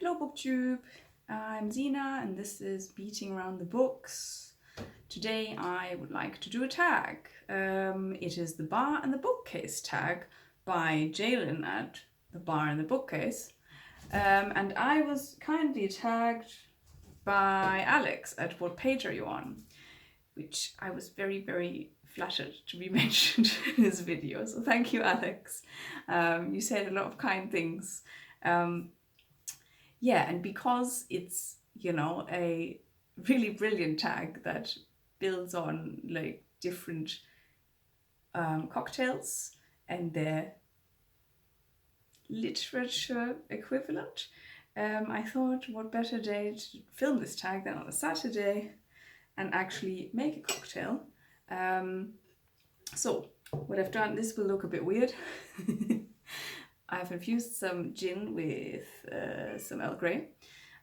Hello BookTube, I'm Zina and this is Beating Around the Books. Today I would like to do a tag. It is the Bar and the Bookcase tag by Jalen at the Bar and the Bookcase. And I was kindly tagged by Alex at What Page Are You On? Which I was very, very flattered to be mentioned in this video. So thank you, Alex. You said a lot of kind things. Yeah, and because it's, you know, a really brilliant tag that builds on like different cocktails and their literature equivalent, I thought what better day to film this tag than on a Saturday and actually make a cocktail. So what I've done, this will look a bit weird. I've infused some gin with some Earl Grey,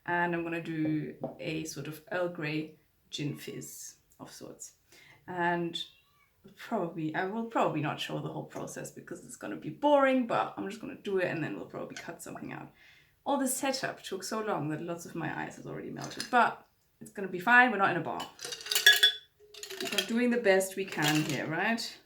and I'm gonna do a sort of Earl Grey Gin Fizz of sorts. And I will probably not show the whole process because it's gonna be boring, but I'm just gonna do it and then we'll probably cut something out. All this setup took so long that lots of my ice has already melted, but it's gonna be fine, we're not in a bar. We're doing the best we can here, right?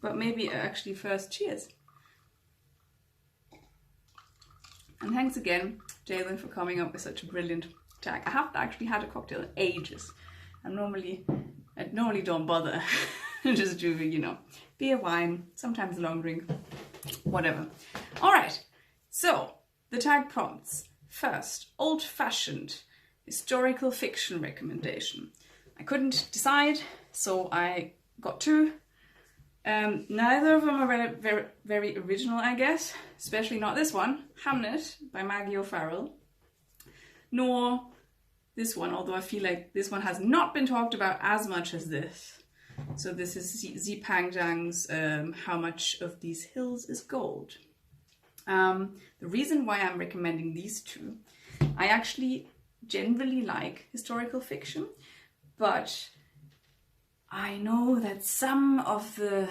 But maybe actually first, cheers. And thanks again, Jalen, for coming up with such a brilliant tag. I haven't actually had a cocktail in ages. I normally don't bother. Just do, you know, beer, wine, sometimes a long drink, whatever. All right, so the tag prompts. First, old-fashioned historical fiction recommendation. I couldn't decide, so I got two. Neither of them are very, very original, I guess, especially not this one, Hamnet by Maggie O'Farrell, nor this one, although I feel like this one has not been talked about as much as this. So this is Zipang Zhang's How Much of These Hills is Gold. The reason why I'm recommending these two, I actually generally like historical fiction, but I know that some of the,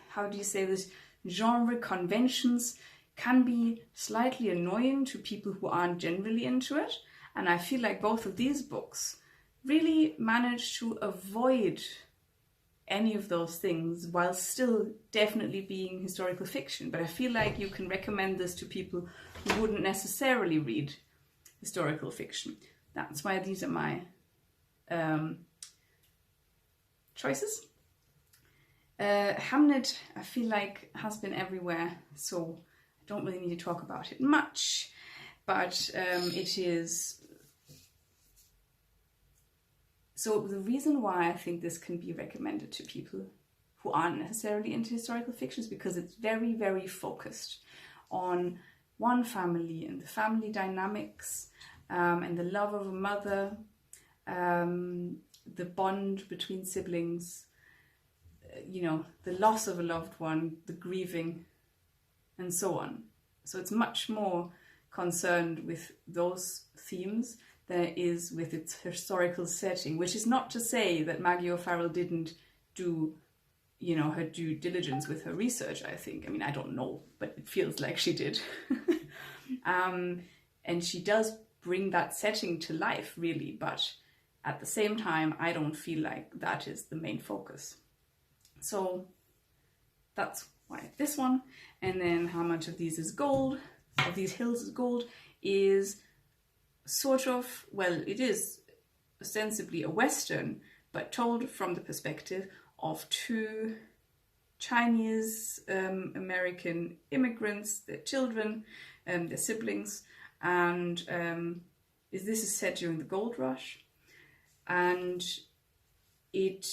how do you say this, genre conventions can be slightly annoying to people who aren't generally into it. And I feel like both of these books really manage to avoid any of those things while still definitely being historical fiction. But I feel like you can recommend this to people who wouldn't necessarily read historical fiction. That's why these are my choices. Hamnet, I feel like, has been everywhere, so I don't really need to talk about it much, but it is... So the reason why I think this can be recommended to people who aren't necessarily into historical fiction is because it's very, very focused on one family and the family dynamics and the love of a mother, the bond between siblings, you know, the loss of a loved one, the grieving, and so on. So it's much more concerned with those themes than it is with its historical setting, which is not to say that Maggie O'Farrell didn't do, you know, her due diligence with her research, I think. I mean, I don't know, but it feels like she did. And she does bring that setting to life, really, but at the same time, I don't feel like that is the main focus. So that's why this one. And then How Much of These is Gold, of These Hills is Gold, is sort of, well, it is ostensibly a Western, but told from the perspective of two Chinese American immigrants, their children, their siblings, and this is set during the gold rush. And it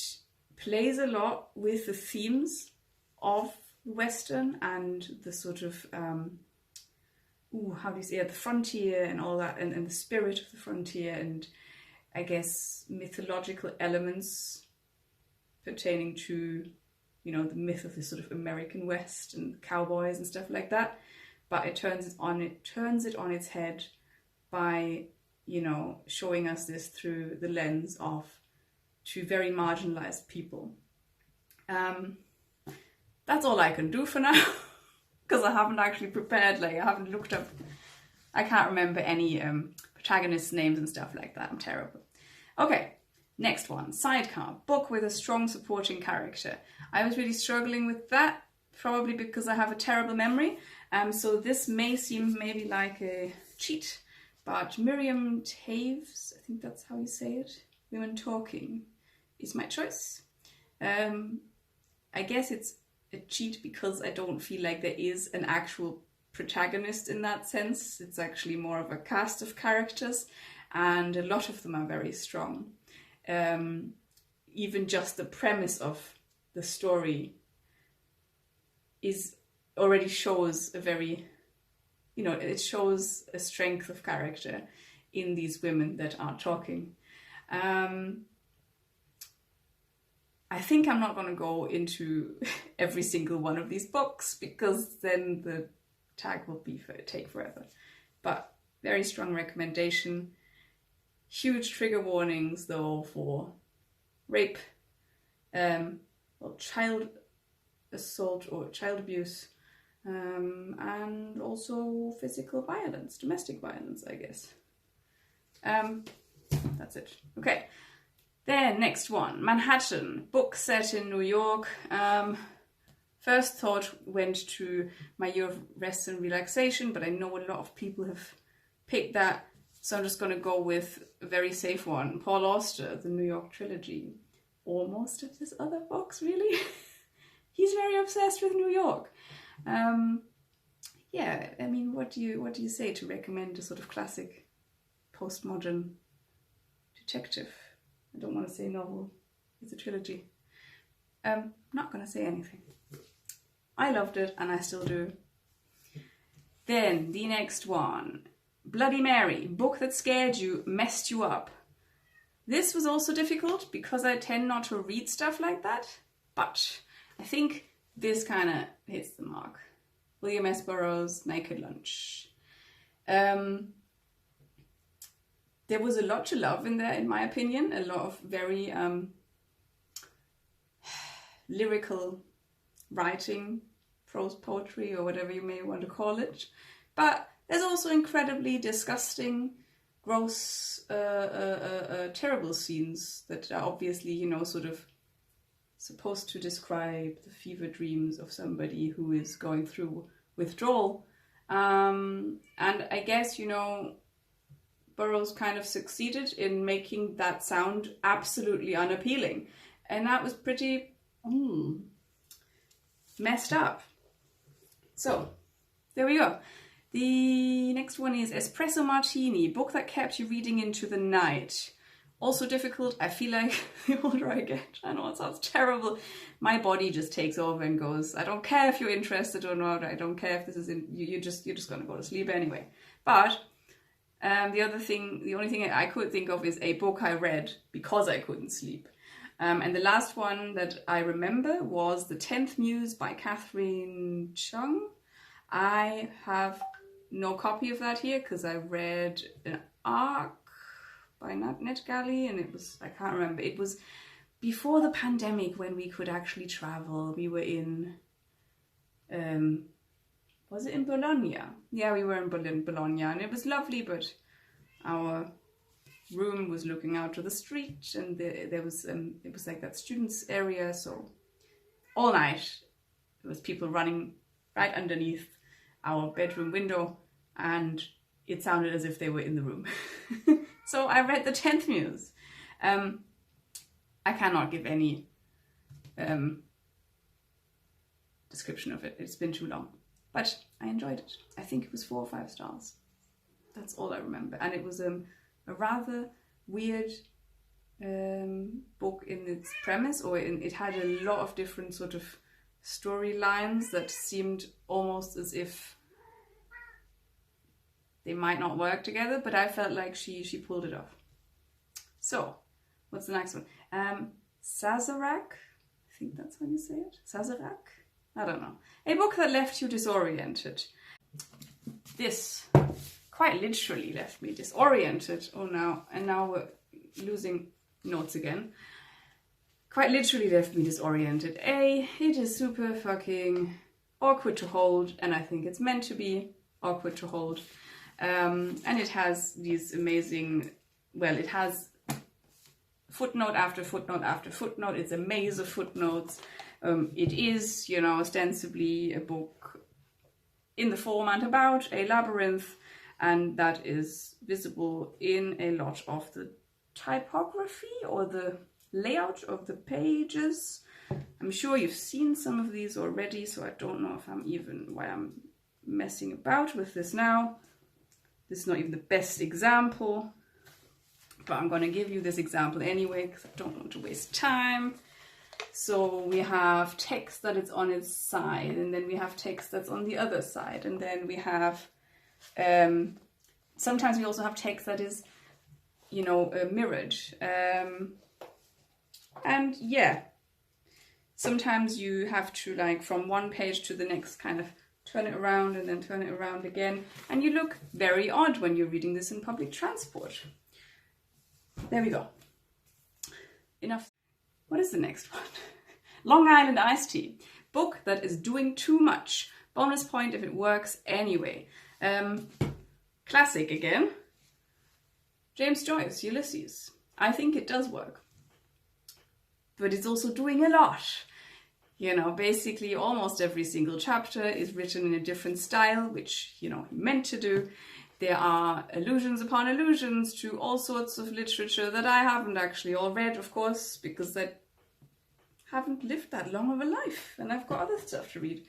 plays a lot with the themes of Western and the sort of, how do you say, the frontier and all that, and the spirit of the frontier, and I guess mythological elements pertaining to, you know, the myth of the sort of American West and cowboys and stuff like that. But it turns it on its head by, you know, showing us this through the lens of two very marginalized people. That's all I can do for now, because I haven't actually prepared, like I haven't looked up, I can't remember any protagonists' names and stuff like that. I'm terrible. Okay, next one, Sidecar, book with a strong supporting character. I was really struggling with that, probably because I have a terrible memory. So this may seem maybe like a cheat, but Miriam Taves, I think that's how you say it, Women Talking, is my choice. I guess it's a cheat because I don't feel like there is an actual protagonist in that sense. It's actually more of a cast of characters, and a lot of them are very strong. Even just the premise of the story already shows a very, you know, it shows a strength of character in these women that are talking. I think I'm not going to go into every single one of these books, because then the tag will take forever. But very strong recommendation. Huge trigger warnings though for rape, child assault or child abuse, and also physical violence, domestic violence, I guess. That's it. Okay. Then next one, Manhattan, book set in New York. First thought went to My Year of Rest and Relaxation, but I know a lot of people have picked that, so I'm just going to go with a very safe one, Paul Auster, The New York Trilogy, or most of his other books, really. He's very obsessed with New York. Yeah, I mean, what do you say to recommend a sort of classic postmodern detective? I don't want to say novel, it's a trilogy. I'm not going to say anything. I loved it and I still do. Then the next one, Bloody Mary, book that scared you, messed you up. This was also difficult because I tend not to read stuff like that, but I think this kind of hits the mark. William S. Burroughs, Naked Lunch. There was a lot to love in there, in my opinion. A lot of very lyrical writing, prose poetry, or whatever you may want to call it. But there's also incredibly disgusting, gross, terrible scenes that are obviously, you know, sort of supposed to describe the fever dreams of somebody who is going through withdrawal. And I guess, you know, Burroughs kind of succeeded in making that sound absolutely unappealing. And that was pretty messed up. So, there we go. The next one is Espresso Martini, book that kept you reading into the night. Also difficult. I feel like the older I get, I know it sounds terrible, my body just takes over and goes, I don't care if you're interested or not, I don't care if this is in, you're just going to go to sleep anyway. But the only thing I could think of is a book I read because I couldn't sleep. And the last one that I remember was The 10th Muse by Catherine Chung. I have no copy of that here because I read an arc by NetGalley, and it was, I can't remember, it was before the pandemic when we could actually travel. We were in, was it in Bologna? Yeah, we were in Bologna, and it was lovely, but our room was looking out to the street, and there was, it was like that students area, so all night there was people running right underneath our bedroom window, and it sounded as if they were in the room. So I read The 10th Muse. I cannot give any description of it. It's been too long. But I enjoyed it. I think it was 4 or 5 stars. That's all I remember. And it was a rather weird book in its premise, or it had a lot of different sort of storylines that seemed almost as if they might not work together, but I felt like she pulled it off. So, what's the next one? Sazerac, I think that's how you say it. Sazerac? I don't know. A book that left you disoriented. This quite literally left me disoriented. Oh no, and now we're losing notes again. Quite literally left me disoriented. It is super fucking awkward to hold, and I think it's meant to be awkward to hold. And it has these amazing, well, it has footnote after footnote after footnote. It's a maze of footnotes. It is, you know, ostensibly a book in the format about a labyrinth, and that is visible in a lot of the typography or the layout of the pages. I'm sure you've seen some of these already, so I don't know if why I'm messing about with this now. This is not even the best example, but I'm going to give you this example anyway because I don't want to waste time. So we have text that is on its side, and then we have text that's on the other side, and then we have sometimes we also have text that is, you know, mirrored, and yeah, sometimes you have to, like, from one page to the next, kind of turn it around and then turn it around again, and you look very odd when you're reading this in public transport. There we go. Enough. What is the next one? Long Island Iced Tea. Book that is doing too much. Bonus point if it works anyway. Classic again. James Joyce, Ulysses. I think it does work. But it's also doing a lot. You know, basically almost every single chapter is written in a different style, which, you know, he meant to do. There are allusions upon allusions to all sorts of literature that I haven't actually all read, of course, because I haven't lived that long of a life and I've got other stuff to read.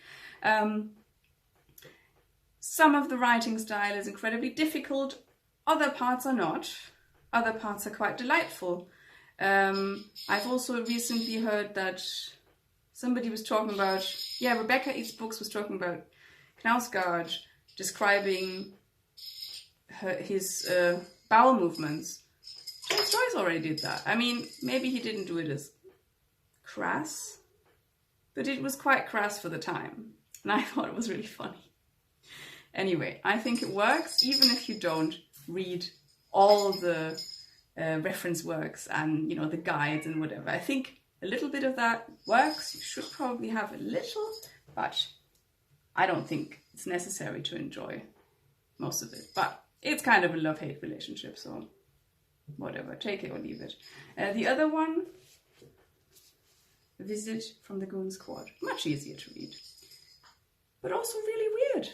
Some of the writing style is incredibly difficult. Other parts are not. Other parts are quite delightful. I've also recently heard that somebody was talking about, Rebecca Eats Books was talking about Knausgaard describing his bowel movements. James Joyce already did that. I mean, maybe he didn't do it as crass, but it was quite crass for the time. And I thought it was really funny. Anyway, I think it works, even if you don't read all the reference works and, you know, the guides and whatever. I think a little bit of that works. You should probably have a little, but I don't think it's necessary to enjoy most of it. But it's kind of a love-hate relationship, so whatever, take it or leave it. The other one, Visit from the Goon Squad. Much easier to read, but also really weird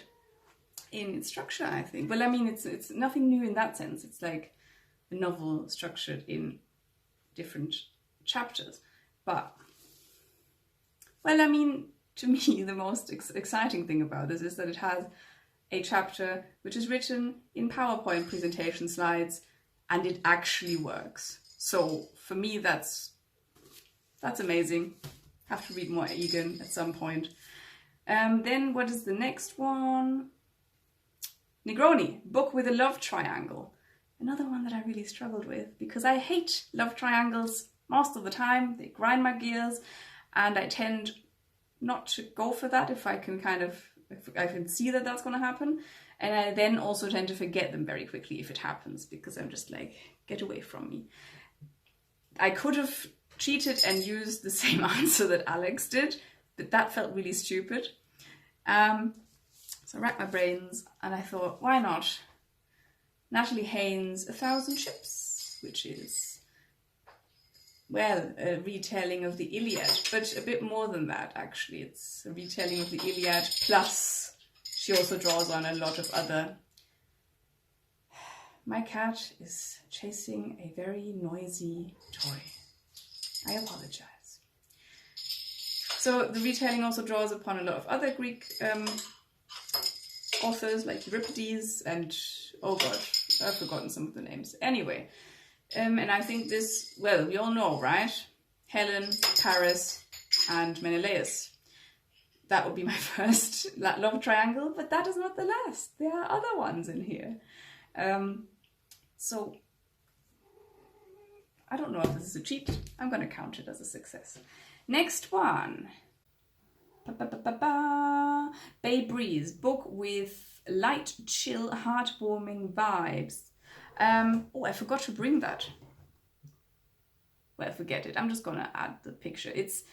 in its structure, I think. Well, I mean, it's nothing new in that sense. It's like a novel structured in different chapters. But, well, I mean, to me, the most exciting thing about this is that it has a chapter which is written in PowerPoint presentation slides, and it actually works. So for me, that's amazing. Have to read more Egan at some point. Then what is the next one? Negroni, book with a love triangle. Another one that I really struggled with because I hate love triangles most of the time. They grind my gears, and I tend not to go for that if I can if I can see that that's going to happen. And I then also tend to forget them very quickly if it happens, because I'm just like, get away from me. I could have cheated and used the same answer that Alex did, but that felt really stupid. So I racked my brains and I thought, why not? Natalie Haynes' 1,000 Ships, which is, well, a retelling of the Iliad, but a bit more than that, actually. It's a retelling of the Iliad, plus she also draws on a lot of other... My cat is chasing a very noisy toy. I apologize. So the retelling also draws upon a lot of other Greek authors like Euripides and, oh god, I've forgotten some of the names. Anyway, and I think this, well, we all know, right? Helen, Paris, and Menelaus. that would be my first love triangle, but that is not the last. There are other ones in here. So I don't know if this is a cheat. I'm going to count it as a success. Next one. Bay Breeze, book with light, chill, heartwarming vibes. Oh, I forgot to bring that. Well, forget it. I'm just gonna add the picture. It's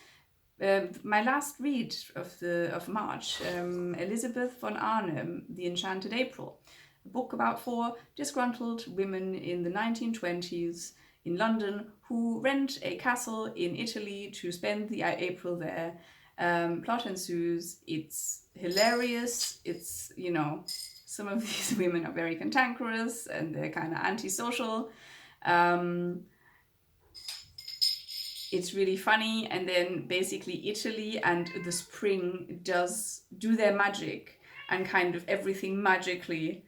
my last read of March. Elizabeth von Arnim, The Enchanted April, a book about 4 disgruntled women in the 1920s in London who rent a castle in Italy to spend the April there. Plot ensues. It's hilarious. It's, you know, some of these women are very cantankerous and they're kind of antisocial. It's really funny, and then basically Italy and the spring do their magic, and kind of everything magically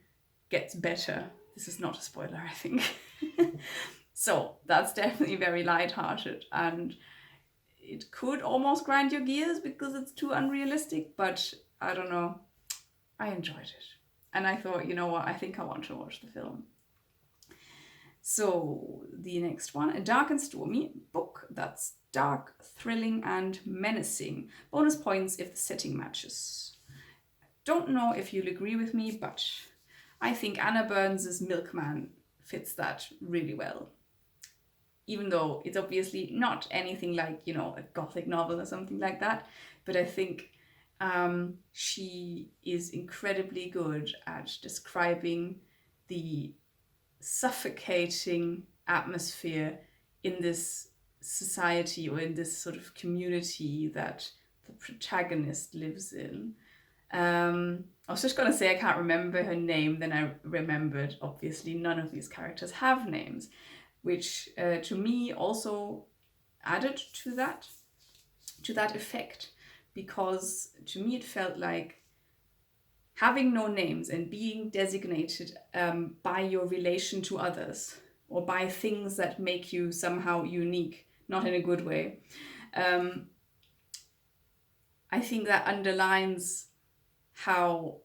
gets better. This is not a spoiler, I think. So that's definitely very lighthearted, and it could almost grind your gears because it's too unrealistic, but I don't know. I enjoyed it. And I thought, you know what, I think I want to watch the film. So the next one, A Dark and Stormy, book that's dark, thrilling and menacing. Bonus points if the setting matches. Don't know if you'll agree with me, but I think Anna Burns' Milkman fits that really well. Even though it's obviously not anything like, you know, a gothic novel or something like that, but I think she is incredibly good at describing the suffocating atmosphere in this society or in this sort of community that the protagonist lives in. I was just gonna say I can't remember her name, then I remembered obviously none of these characters have names, which to me also added to that effect, because to me it felt like having no names and being designated by your relation to others or by things that make you somehow unique, not in a good way. I think that underlines how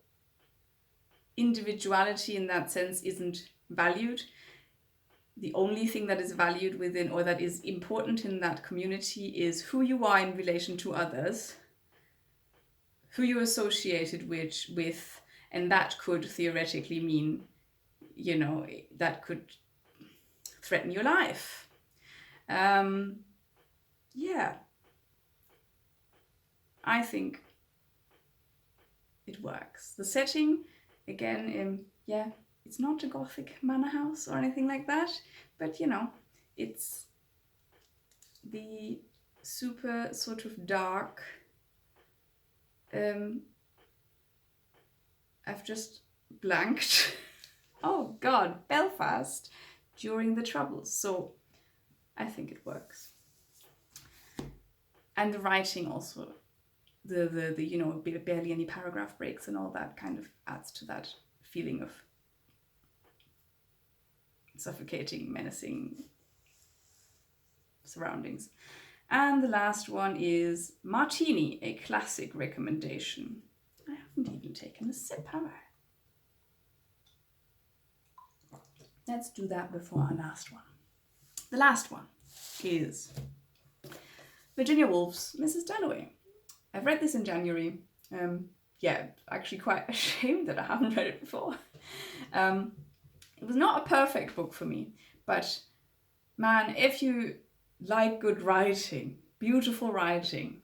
individuality in that sense isn't valued. The only thing that is valued within, or that is important in that community, is who you are in relation to others, who you're associated with, and that could theoretically mean, you know, that could threaten your life. Yeah, I think it works. The setting, again, yeah, it's not a gothic manor house or anything like that, but you know, it's the super sort of dark. I've just blanked. Oh God, Belfast during the Troubles. So I think it works. And the writing also, the you know, barely any paragraph breaks and all that kind of adds to that feeling of suffocating, menacing surroundings. And the last one is Martini, a classic recommendation. I haven't even taken a sip, have I? Let's do that before our last one. The last one is Virginia Woolf's Mrs. Dalloway. I've read this in January. Yeah, actually quite ashamed that I haven't read it before. It was not a perfect book for me, but man, if you like good writing, beautiful writing,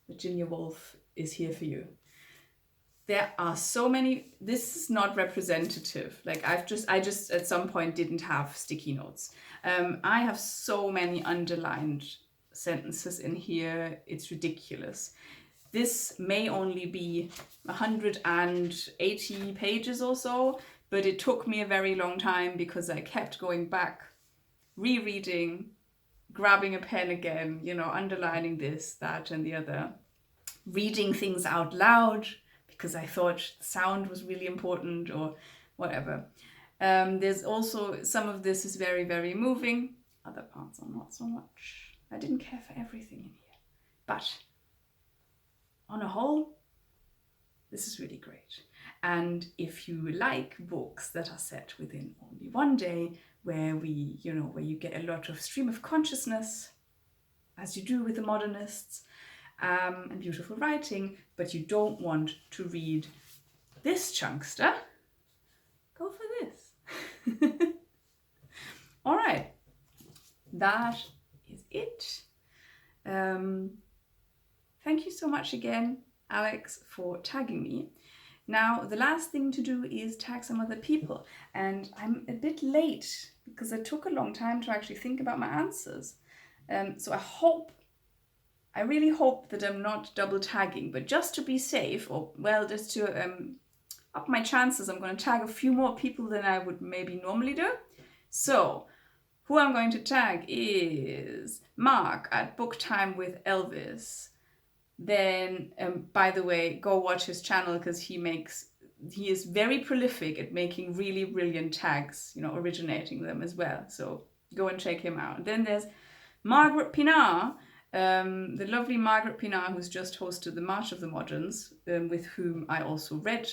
Virginia Woolf is here for you. There are so many, this is not representative. Like I just at some point didn't have sticky notes. I have so many underlined sentences in here, it's ridiculous. This may only be 180 pages or so, but it took me a very long time because I kept going back, rereading, grabbing a pen again, you know, underlining this, that, and the other, reading things out loud because I thought the sound was really important or whatever. There's also, some of this is very, very moving. Other parts are not so much. I didn't care for everything in here. But on a whole, this is really great. And if you like books that are set within only one day, where you get a lot of stream of consciousness, as you do with the modernists, and beautiful writing, but you don't want to read this chunkster, go for this. All right, that is it. Thank you so much again, Alex, for tagging me. Now, the last thing to do is tag some other people, and I'm a bit late because it took a long time to actually think about my answers. So I really hope that I'm not double tagging, but just to be safe, or well, just to up my chances, I'm going to tag a few more people than I would maybe normally do. So, who I'm going to tag is Mark at Book Time with Elvis. Then, by the way, go watch his channel because he is very prolific at making really brilliant tags, originating them as well. So go and check him out. Then there's Margaret Pinar, the lovely Margaret Pinar, who's just hosted the March of the Moderns, with whom I also read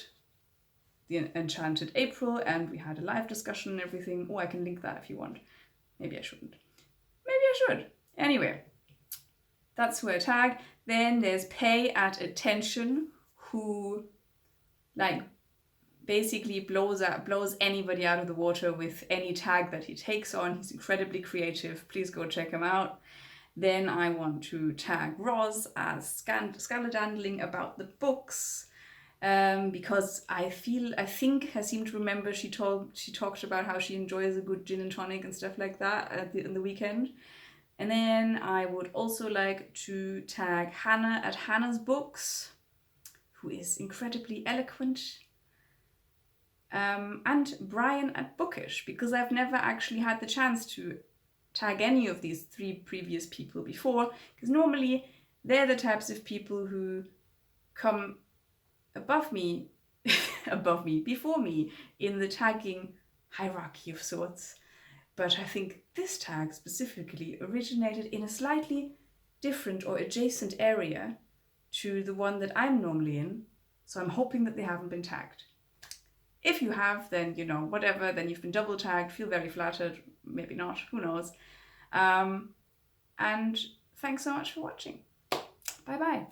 the Enchanted April, and we had a live discussion and everything. Oh, I can link that if you want. Maybe I shouldn't. Maybe I should. Anyway, that's who I tag. Then there's Pay at Attention, who basically blows anybody out of the water with any tag that he takes on. He's incredibly creative. Please go check him out. Then I want to tag Roz as Scandaldling about the books, because I seem to remember she talked about how she enjoys a good gin and tonic and stuff like that in the weekend. And then I would also like to tag Hannah at Hannah's Books, who is incredibly eloquent, and Brian at Bookish, because I've never actually had the chance to tag any of these three previous people before, because normally they're the types of people who come before me in the tagging hierarchy of sorts. But I think this tag specifically originated in a slightly different or adjacent area to the one that I'm normally in, so I'm hoping that they haven't been tagged. If you have, then whatever, then you've been double tagged, feel very flattered, maybe not, who knows. And thanks so much for watching. Bye bye.